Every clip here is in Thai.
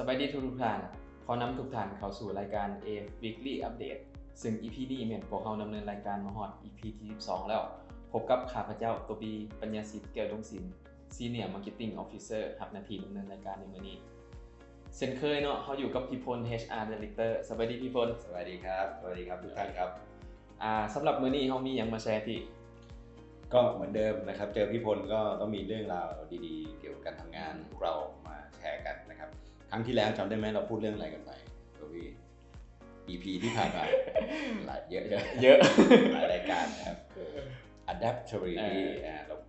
สบายดีทุกท่านขอนำทุกท่านเข้าสู่รายการ AF Weekly Update ซึ่ง EP นี้แม่นพวกเราดำเนินรายการมาฮอด EP ที่12แล้วพบกับข้าพเจ้าตัวบีปัญญาสิทธิ์แก้วดวงศิลป์ Senior Marketing Officer รับหน้าที่ดำเนินรายการในมื้อนี้เช่นเคยเนาะเฮาอยู่กับพี่พล HR Director สบายดีพี่พล สวัสดีครับทุกท่านครับสำหรับมื้อนี้เฮามีหยังมาแชร์พี่ก็เหมือนเดิมนะครับเจอพี่พลก็ต้องมีเรื่องราวดีๆเกี่ยวกับการทำงานพวกเรามาแชร์กันนะครับครั้งที่แล้วจำได้ไหมเราพูดเรื่องอะไรกันไปตัวพี่ EP ที่ผ่านมาหลายเยอะหลายรายการนะครับ Adaptability แล้ว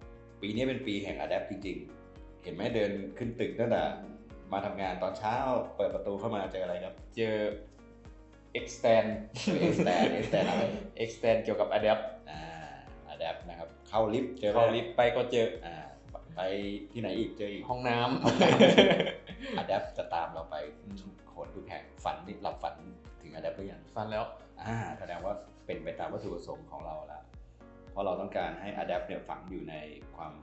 ปีนี้เป็นปีแห่ง Adapt จริงๆเห็นไหมเดินขึ้นตึกตั้งแต่มาทำงานตอนเช้าเปิดประตูเข้ามาเจออะไรครับเจอ extend อะไร extend เกี่ยวกับ adapt adapt นะครับเข้าลิฟต์เจอเข้าลิฟต์ไปก็เจอไปที่ไหนอีกเจออีกห้องน้ำadapt จะตามเราไปทุกคนทุกแห่งฝันนี่หลับฝันถึง adapt หรือยังฝันแล้วแสดงว่าเป็นไปตามวัตถุประสงค์ของเราแล้วเพราะเราต้องการให้ adapt เนี่ยฝังอยู่ในความ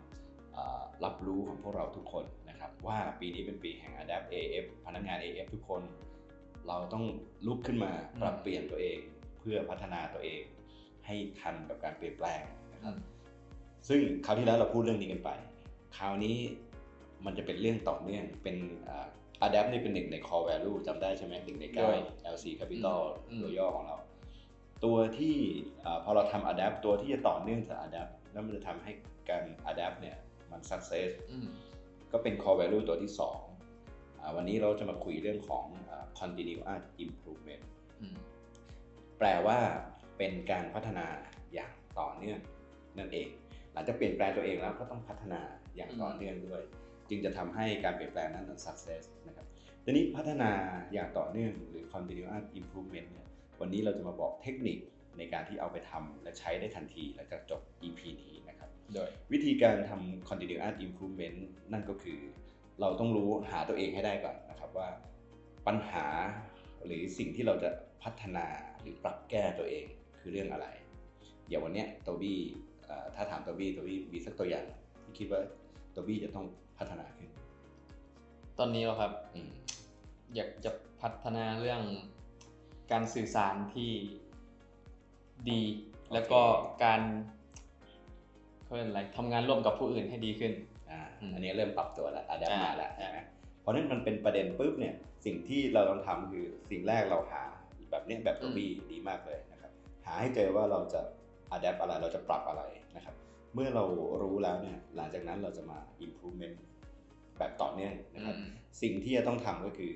รับรู้ของพวกเราทุกคนนะครับว่าปีนี้เป็นปีแห่ง adapt AF พนักงาน AF ทุกคนเราต้องลุกขึ้นมาปรับเปลี่ยนตัวเองเพื่อพัฒนาตัวเองให้ทันกับการเปลี่ยนแปลงนะครับซึ่งคราวที่แล้วเราพูดเรื่องนี้กันไปคราวนี้มันจะเป็นเรื่องต่อเนื่องเป็นadapt นี่เป็นหนึ่งใน core value จำได้ใช่ไหม1 ใน 9 LC Capital ตัวย่อของเราตัวที่พอเราทำ adapt ตัวที่จะต่อเนื่องจาก adapt แล้วมันจะทำให้การ adapt เนี่ยมัน success ก็เป็น core value ตัวที่2วันนี้เราจะมาคุยเรื่องของ continuous improvement แปลว่าเป็นการพัฒนาอย่างต่อเนื่องนั่นเองหลังจากเปลี่ยนแปลงตัวเองแล้วก็ต้องพัฒนาอย่างต่อเนื่องด้วยจึงจะทำให้การเปลี่ยนแปลงนั้น success นะครับทีนี้พัฒนาอย่างต่อเนื่องหรือ continuous improvement เนี่ยวันนี้เราจะมาบอกเทคนิคในการที่เอาไปทำและใช้ได้ทันทีหลังจากจบ EP นี้นะครับโดยวิธีการทำ continuous improvement นั่นก็คือเราต้องรู้หาตัวเองให้ได้ก่อนนะครับว่าปัญหาหรือสิ่งที่เราจะพัฒนาหรือปรับแก้ตัวเองคือเรื่องอะไรอย่างวันนี้ตัวบี้ถ้าถามตัวบี้มีสักตัวอย่างที่คิดว่าตัวบี้จะต้องพัฒนาขึ้นตอนนี้เหรอครับอยากจะพัฒนาเรื่องการสื่อสารที่ดีแล้วก็การทำงานร่วมกับผู้อื่นให้ดีขึ้นอันนี้เริ่มปรับตัวแล้วadaptมาแล้วนะเพราะนั้นมันเป็นประเด็นปุ๊บเนี่ยสิ่งที่เราต้องทำคือสิ่งแรกเราหาแบบนี้แบบตัวบี้ดีมากเลยนะครับหาให้เจอว่าเราจะadapt อะไรเราจะปรับอะไรนะครับเมื่อเรารู้แล้วเนี่ยหลังจากนั้นเราจะมา improvement แบบต่อเนื่องนะครับสิ่งที่จะต้องทำก็คือ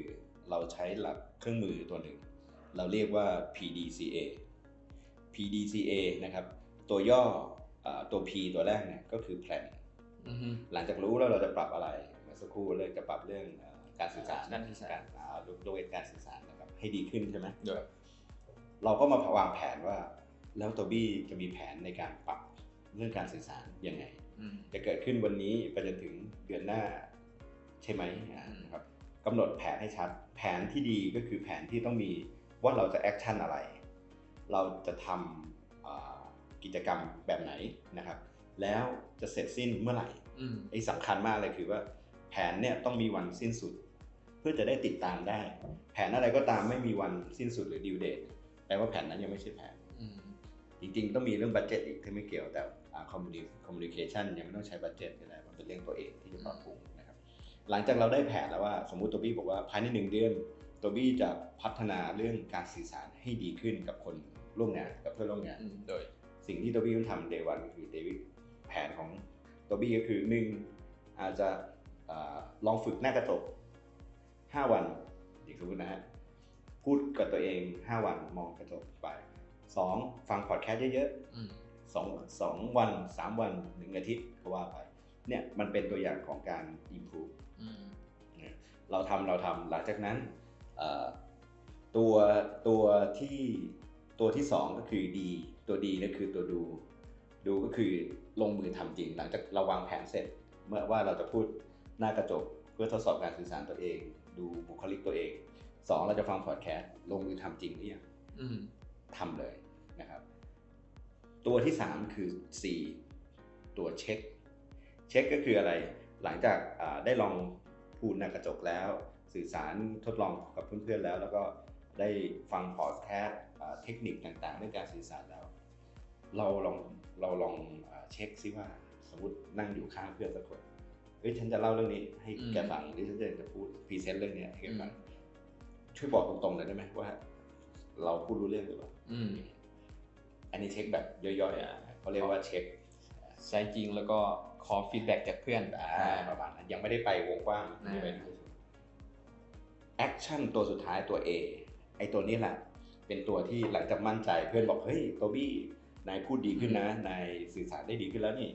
เราใช้หลักเครื่องมือตัวหนึ่งเราเรียกว่า PDCA นะครับตัวย่อตัว P ตัวแรกเนี่ยก็คือ plan หลังจากรู้แล้วเราจะปรับอะไรเมื่อสักครู่เลยจะปรับเรื่องการสื่อสารโดยการสื่อสารนะครับให้ดีขึ้นใช่ไหมเราก็มาวางแผนว่าแล้วตัวบี้จะมีแผนในการปรับเรื่องการสื่อสารยังไงจะเกิดขึ้นวันนี้ไปจนถึงเดือนหน้าใช่ไหมนะครับกำหนดแผนให้ชัดแผนที่ดีก็คือแผนที่ต้องมีว่าเราจะแอคชั่นอะไรเราจะทำกิจกรรมแบบไหนนะครับแล้วจะเสร็จสิ้นเมื่อไหร่ไอ้สำคัญมากเลยคือว่าแผนเนี่ยต้องมีวันสิ้นสุดเพื่อจะได้ติดตามได้แผนอะไรก็ตามไม่มีวันสิ้นสุดหรือดิวเดทแปลว่าแผนนั้นยังไม่ใช่แผนจริงๆต้องมีเรื่องบัดเจ็ตอีกที่ไม่เกี่ยวแต่communication ยังไม่ต้องใช้บัดเจ็ตก็ได้มันเป็นเรื่องตัวเองที่จะปรับปรุงนะครับหลังจากเราได้แผนแล้วว่าสมมุติตัวบี้บอกว่าภายใน1 เดือนตัวบี้จะพัฒนาเรื่องการสื่อสารให้ดีขึ้นกับคนร่วมงานกับเพื่อนร่วมงานโดยสิ่งที่ตัวบี้ต้องทำ day 1คือแผนของตัวบี้ก็คือ1อาจจะลองฝึกหน้ากระจก5 วันอย่างสมมตินะฮะพูดกับตัวเอง5 วันมองกระจกไป2ฟังพอดแคสต์เยอะๆ2 วัน3 วัน1 อาทิตย์ก็ว่าไปเนี่ยมันเป็นตัวอย่างของการ improve เราทำหลังจากนั้นตัวที่2ก็คือดีตัวดีนั่นคือตัวดูก็คือลงมือทำจริงหลังจากเราวางแผนเสร็จเมื่อว่าเราจะพูดหน้ากระจกเพื่อทดสอบการสื่อสารตัวเองดูบุคลิกตัวเอง2เราจะฟังพอดแคสต์ลงมือทำจริงหรือยังทำเลยนะครับตัวที่3คือ C ตัวเช็คก็คืออะไรหลังจากได้ลองพูดหน้ากระจกแล้ว สื่อสารทดลองกับเพื่อนๆแล้วก็ได้ฟังพอดแคสต์เทคนิคต่างๆเรื่องการสื่อสารแล้วเราลองเช็คซิว่าสมมตินั่งอยู่ข้างเพื่อนสักคนเฮ้ยฉันจะเล่าเรื่องนี้ให้แกฟังหรือฉันจะพูดพรีเซนต์เรื่องนี้ให้แกฟังช่วยบอกตรงๆหน่อยได้ไหมว่าเราพูดรู้เรื่องหรือเปล่าอันนี้เช็คแบบย่อยๆเขาเรียกว่าเช็คใช้จริงแล้วก็ขอฟีดแบ็กจากเพื่อนประมาณนั้นยังไม่ได้ไปวงกว้างแอคชั่นตัวสุดท้ายตัว A ไอตัวนี้แหละเป็นตัวที่หลังจากมั่นใจเพื่อนบอกเฮ้ยโตบี้นายพูดดีขึ้นนะนายสื่อสารได้ดีขึ้นแล้วนี่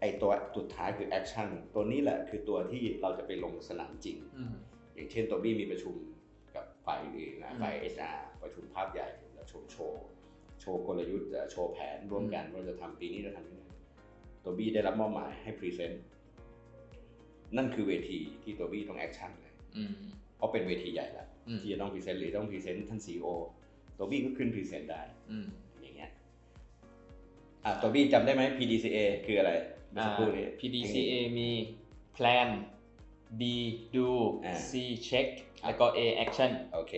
ไอตัวสุดท้ายคือแอคชั่นตัวนี้แหละคือตัวที่เราจะไปลงสนามจริงอย่างเช่นโตบี้มีประชุมกับฝ่ายอื่นนะฝ่าย HR ประชุมภาพใหญ่แล้วโชว์กลยุทธ์โชว์แผนร่วมกันว่าจะทำปีนี้จะทำยังไงโตบี้ได้รับมอบหมายให้พรีเซนต์นั่นคือเวทีที่โตบี้ต้องแอคชั่นเลยเพราะเป็นเวทีใหญ่แล้วที่จะต้องพรีเซนต์หรือต้องพรีเซนต์ท่าน CEO โตบี้ก็ขึ้นพรีเซนต์ได้อย่างเงี้ยโตบี้จำได้ไหม PDCA คืออะไรPDCA มี plan D do C check แล้วก็ A action โอเค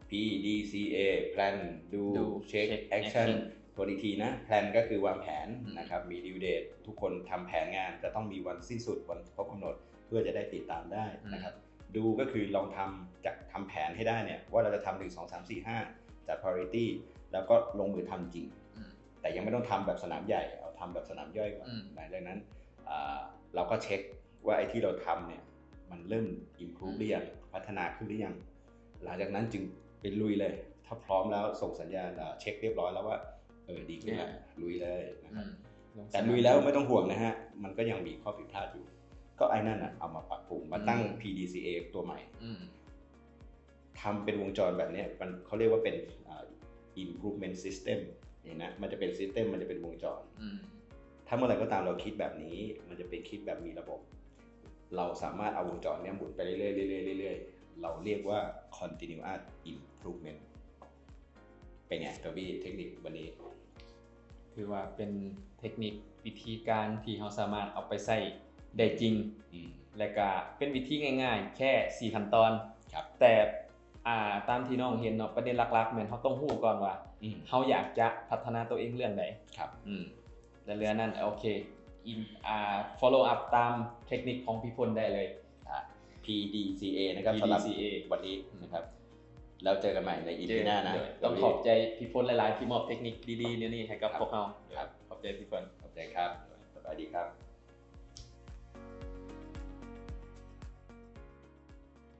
PDCA plan do check action ตัวอีกทีนะ plan ก็คือวางแผนนะครับมี due date ทุกคนทำแผนงานจะต้องมีวันสิ้นสุดวันครบกำหนดเพื่อจะได้ติดตามได้นะครับdo ก็คือลองทำแผนให้ได้เนี่ยว่าเราจะทำ1 2 3 4 5จัด priority แล้วก็ลงมือทำจริงแต่ยังไม่ต้องทำแบบสนามใหญ่เอาทำแบบสนามย่อยก่อนหลังจากนั้นเราก็เช็คว่าไอ้ที่เราทำเนี่ยมันเริ่ม improve หรือยังพัฒนาขึ้นหรือยังหลังจากนั้นจึงไปลุยเลยถ้าพร้อมแล้วส่งสัญญาณเช็คเรียบร้อยแล้วว่าดีขึ้นแล้วลุยเลยนะครับแต่ลุยแล้วไม่ต้องห่วงนะฮะมันก็ยังมีข้อผิดพลาดอยู่ก็ไอ้นั่นเอามาปรับปรุงมาตั้ง PDCA ตัวใหม่ทำเป็นวงจรแบบนี้มันเขาเรียกว่าเป็น improvement system นี่นะมันจะเป็น system มันจะเป็นวงจรถ้าเมื่อไหร่ก็ตามเราคิดแบบนี้มันจะเป็นคิดแบบมีระบบเราสามารถเอาวงจรนี้หมุนไปเรื่อยๆเรื่อยๆเราเรียกว่า continuous improvement เป็นไงตัวบี้เทคนิควันนี้คือว่าเป็นเทคนิควิธีการที่เราสามารถเอาไปใช้ได้จริงและก็เป็นวิธีง่ายๆแค่4ขั้นตอนแต่ตามที่น้องเห็นเนาะประเด็นหลักๆเหมือนเขาต้องรู้ก่อนว่าเขาอยากจะพัฒนาตัวเองเรื่องไหนและเรื่องนั้นโอเคfollow up ตามเทคนิคของพี่พลได้เลยPDCA นะครับสำหรับวันนี้นะครับแล้วเจอกันใหม่ใน EP หน้านะต้องขอบใจพี่พลหลายๆที่มอบเทคนิคดีๆนี่ให้กับพวกเราครับขอบใจพี่พลขอบใจครับสวัสดีครับ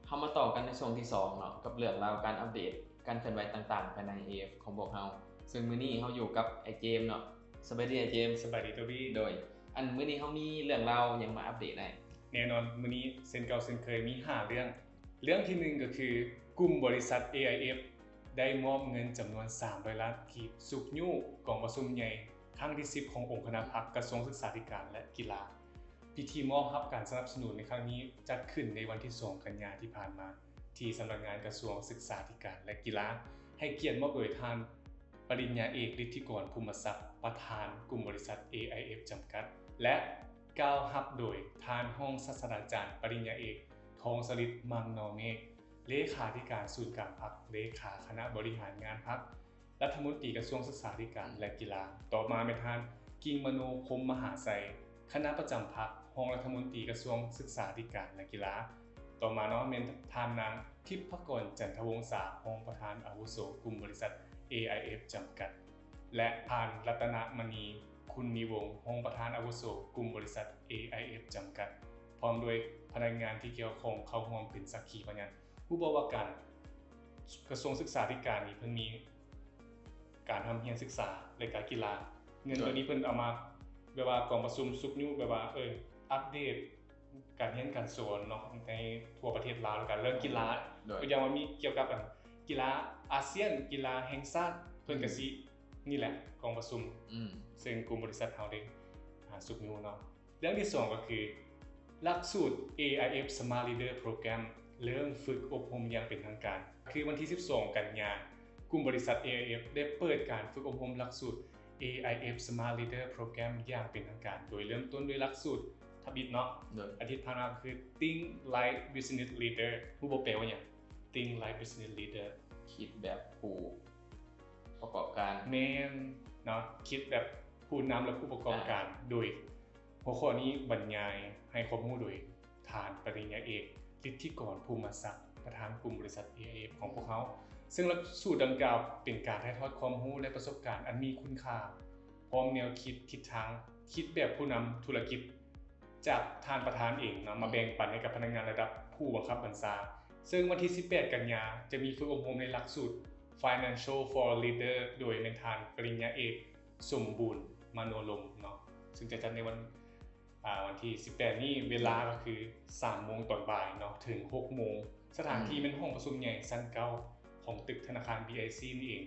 เข้ามาต่อกันในช่วงที่2เนาะกับเรื่องราวการอัปเดตการเคลื่อนไหวต่างๆภายใน AF ของพวกเราซึ่งมื้อนี้เราอยู่กับไอเจมเนาะสบายดีไอเจมสบายดีตัวบี้โดยมื้อนี้เรามีเรื่องราวยังมาอัปเดตได้แน่นอนมื้อนี้เส้นเก่าเส้นเคยมี5เรื่องที่1ก็คือกลุ่มบริษัท AIF ได้มอบเงินจำนวน300 ล้านกีบสุกยูกองประชุมใหญ่ครั้งที่10ขององค์คณะพรรคกระทรวงศึกษาธิการและกีฬาพิธีมอบรับการสนับสนุนในครั้งนี้จัดขึ้นในวันที่2กันยายนที่ผ่านมาที่สำนักงานกระทรวงศึกษาธิการและกีฬาให้เกียรติมอบโดยท่านปริญญาเอกฤทธิกรภูมิทรัพย์ประธานกลุ่มบริษัท AIF จำกัดและกล่าวรับโดยท่านห้องศาสตราจารย์ปริญญาเอกทองสฤทธิ์มังนอเมฆเลขาธิการศูนย์การพรรคเลขาคณะบริหารงานพรรครัฐมนตรีกระทรวงศึกษาธิการและกีฬาต่อมาเป็นท่านกิ่งมโนพรหมมหาไสยคณะประจำพรรครองรัฐมนตรีกระทรวงศึกษาธิการและกีฬาต่อมาเนาะเป็นท่านนางทิพกรจันทวงศ์รองประธานอาวุโสกลุ่มบริษัท AIF จำกัดและท่านรัตนมณีคุณมีวงศ์รองประธานอาวุโสกลุ่มบริษัท AIF จำกัดพร้อมด้วยพนักงานที่เกี่ยวข้องเข้าร่วมเป็นสักขีพยานผู้บอกว่าการกระทรวงศึกษาธิการนี้เพิ่นมีการทำเรียนศึกษาและการกีฬาเงินตัวนี้เพิ่นเอามาแบบว่ากองประชุมสุกยูแบบว่าอัปเดตการเรียนการสอนเนาะในทั่วประเทศลาวแล้วก็เรื่องกีฬาก็ยังว่ามีเกี่ยวกับกีฬาอาเซียนกีฬาแห่งชาติเพิ่นก็สินี่แหละกองประชุมซึ่งกลุ่มบริษัทเฮาได้สุกยูเนาะเรื่องที่2ก็คือหลักสูตร AIF Smart Leader Program เริ่มฝึกอบรมอย่างเป็นทางการคือวันที่12กันยายนกลุ่มบริษัท AIF ได้เปิดการฝึกอบรมหลักสูตร AIF Smart Leader Program อย่างเป็นทางการโดยเริ่มต้นด้วยหลักสูตร ทบิดเนาะอาทิตย์ผ่านมาคือ think like business leader ผู้บ่แปลว่าหยัง think like business leader คิดแบบผู้ประกอบการแม่นเนาะคิดแบบผู้นำและผู้ประกอบการโดยหัวข้อนี้บรรยายให้ความรู้โดยฐานปริญญาเอกฤทธิกรภูมิศักดิ์ประธานกลุ่มบริษัท AIF ของพวกเขาซึ่งหลักสูตรดังกล่าวเป็นการถ่ายทอดความรู้และประสบการณ์อันมีคุณค่าพร้อมแนวคิดทิศทางคิดแบบผู้นำธุรกิจจากท่านประธานเองเนาะมาแบ่งปันให้กับพนักงานระดับผู้บังคับบัญชาซึ่งวันที่18กันยาจะมีฝึกอบรมในหลักสูตร Financial for Leader โดยในทานปริญญาเอกสมบูรณ์มโนลมเนาะซึ่งจะจัดในวันที่18นี้เวลาก็คือ 3 โมงตอนบ่ายเนาะถึง 6 โมงสถานที่เป็นห้องประชุมใหญ่ชั้น9ของตึกธนาคาร BIC นี่เอง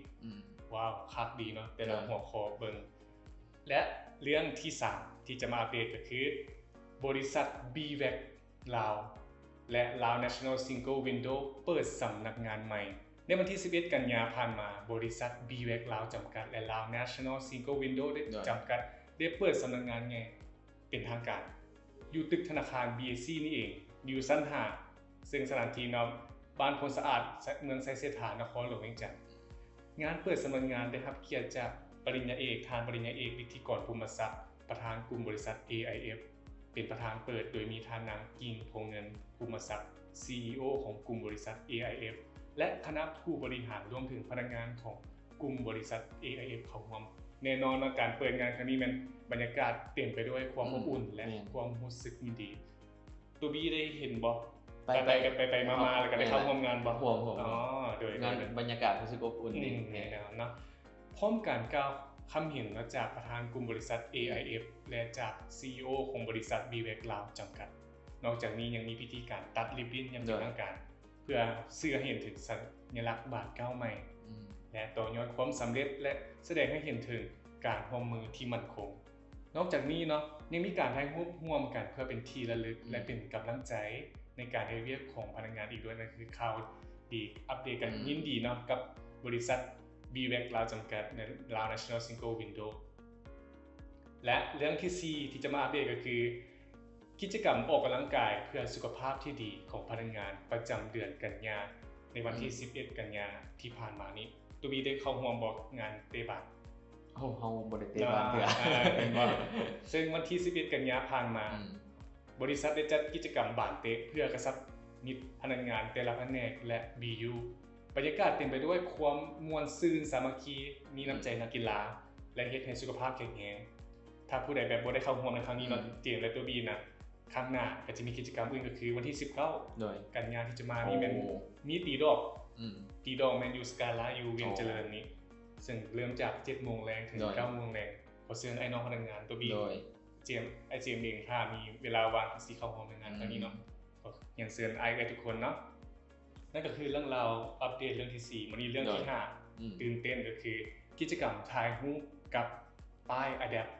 ว้าวคักดีเนาะแต่ละหัวข้อเบิ่งและเรื่องที่3ที่จะมาอัปเดตก็คือบริษัท BVAC ลาวและ Lao National Single Window เปิดสำนักงานใหม่ในวันที่11กันยาผ่านมาบริษัท BVAC ลาวจำกัดและ Lao National Single Window ได้จำกัดได้เปิดสำนักงานใหญ่เป็นทางการอยู่ตึกธนาคาร BIC นี่เองอยู่ชั้น5ซึ่งสถานที่นบ้านพลสะอาดเมืองไซเซธานครหลวงเวียงจันทน์งานเปิดสำนักงานได้รับเกียรติจากปริญญาเอกทานปริญญาเอกฤทธิกรภูมิศักดิ์ประธานกลุ่มบริษัท AIF เป็นประธานเปิดโดยมีทานนางกิ่งพงเงินภูมิศักดิ์ CEO ของกลุ่มบริษัท AIF และคณะผู้บริหารรวมถึงพนักงานของกลุ่มบริษัท AIF เข้าร่วมแน่นอนว่าการเปิดงานครั้งนี้มันบรรยากาศเต็มไปด้วยความอบอุ่นและความรู้สึกยินดีตัวบี้ได้เห็นบ่ไปมาแล้วก็ได้เข้าร่วมงานบ่ห่วงอ๋อโดยงานบรรยากาศรู้สึกอบอุ่นดีแน่นอนเนาะพร้อมการกล่าวคำเห็นจากประธานกลุ่มบริษัท AIF และจาก CEO ของบริษัท BVAC ลาวจำกัดนอกจากนี้ยังมีพิธีการตัดริบบิ้นอย่างเป็นทางการเพื่อสื่อให้เห็นถึงสัญลักษณ์บาท9ใหม่และต่อยอดความสำเร็จและแสดงให้เห็นถึงการร่วมมือที่มั่นคงนอกจากนี้เนาะยังมีการถ่ายรูปร่วมกันเพื่อเป็นที่ระลึกและเป็นกำลังใจในการเฮ็ดเวียกของพนักงานอีกด้วยนั่นคือข่าวดีอัปเดตกันยินดีเนาะกับบริษัท BVAC ลาวจำกัดใน Lao National Single Window และเรื่องที่4ที่จะมาอัปเดตก็คือกิจกรรมออกกำลังกายเพื่อสุขภาพที่ดีของพนักงานประจำเดือนกันยาในวันที่11กันยาที่ผ่านมานี้ตัวบีได้เข้าร่วมบอกงานเตะบาสเฮาบ่ได้เตะบาสเทื่อซึ่งวันที่11กันยาผ่านมาบริษัทได้จัดกิจกรรมบาสเตะเพื่อกระชับมิตรพนักงานแต่ละแผนกและ BU บรรยากาศเต็มไปด้วยความม่วนซื่นสามัคคีมีน้ำใจนักกีฬาและเฮ็ดให้สุขภาพแข็งแรงถ้าผู้ใดแบบบ่ได้เข้าร่วมในครั้งนี้เนาะเตรียมและตัวบีนะครั้งหน้าก็จะมีกิจกรรมอื่นก็คือวันที่19กันยายนที่จะมานี่มันมีตีดอกแมนยูสกาล่าอยู่เวียงเจริญนี้ซึ่งเริ่มจาก 7:00 นถึง 9:00 นขอเชิญไอ้น้องพนักงานตัวบีเจมเองถ้ามีเวลาว่างสิเข้าร่วมในงานครั้งนี้เนาะก็ยังเชิญไอ้ทุกคนเนาะนั่นก็คือเรื่องราวอัปเดตเรื่องที่4มื้อนี้เรื่องที่5ตื่นเต้นก็คือกิจกรรมถ่ายรูปกับป้าย Adapt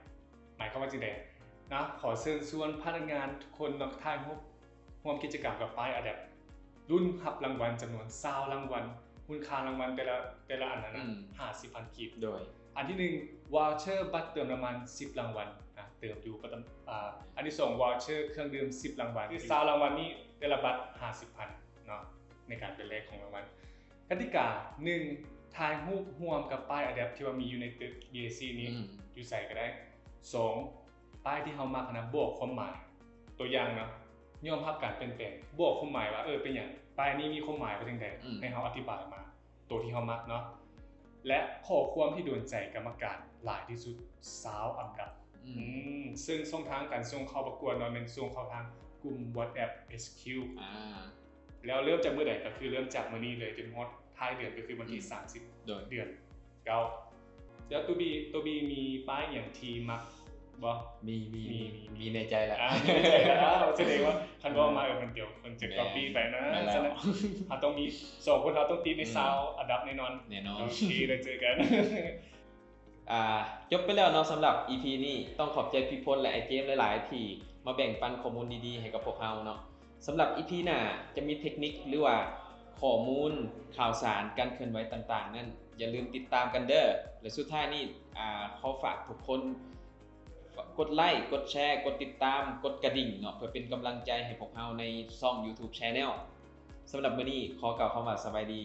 หมายความว่าจังได๋นะขอเชิญชวนพนักงานทุกคนมาถ่ายรูปร่วมกิจกรรมกับป้าย Adapt รุ่นรับรางวัลจำนวน20รางวัลมูลค่ารางวัลแต่ละอันนั้นนะ 50,000 กีบโดยอันที่1วอลเชอร์บัตรเติมน้ำมัน10รางวัลนะเติมอยู่ประจำอันที่2วอลเชอร์เครื่องดื่ม10รางวัลคือ20รางวัลนี้แต่ละบัตร 50,000 เนาะในการเป็นเลขของรางวัลกติกา1ถ่ายรูปร่วมกับป้าย Adapt ที่ว่ามีอยู่ในตึก BAC นี้อยู่ใส่ก็ได้2ป้ายที่เฮามักนะบวกความหมายตัวอย่างเนาะยอมรับการเปลี่ยนแปลงบวกความหมายว่าเป็นหยังป้ายนี้มีความหมายว่าจังได๋ให้เฮาอธิบายมาตัวที่เฮามักเนาะและข้อความที่โดนใจกรรมการหลายที่สุด20อันดับซึ่งช่องทางการส่งเข้าประกวดเนาะเป็นส่งเข้าทางกลุ่ม WhatsApp SQ แล้วเริ่มจากเมื่อใดก็คือเริ่มจากมื้อนี้เลยจนฮอดท้ายเดือนก็คือวันที่30เดือน9แล้วตัวบีมีป้ายอย่างที่มักบ่มีในใจแล้วมีในใจแล้วแสดงว่าคันว่ามามันเดี๋ยวคนจะ copy ไปนะฉะนั้นต้องมี2คนเราต้องติดในซาวอันดับแน่นอนโอเคได้เจอกันจบไปแล้วเนาะสำหรับ EP นี้ต้องขอบใจพี่พลและไอเจมหลายๆที่มาแบ่งปันข้อมูลดีๆให้กับพวกเราเนาะสำหรับ EP หน้าจะมีเทคนิคหรือว่าข้อมูลข่าวสารการเคลื่อนไหวต่างๆนั่นอย่าลืมติดตามกันเด้อและสุดท้ายนี้ขอฝากทุกคน กดไลค์กดแชร์กดติดตามกดกระดิ่งเนาะเพื่อเป็นกำลังใจให้พวกเราในช่อง YouTube Channel สำหรับมื้อนี้ขอกล่าวคำว่าสบายดี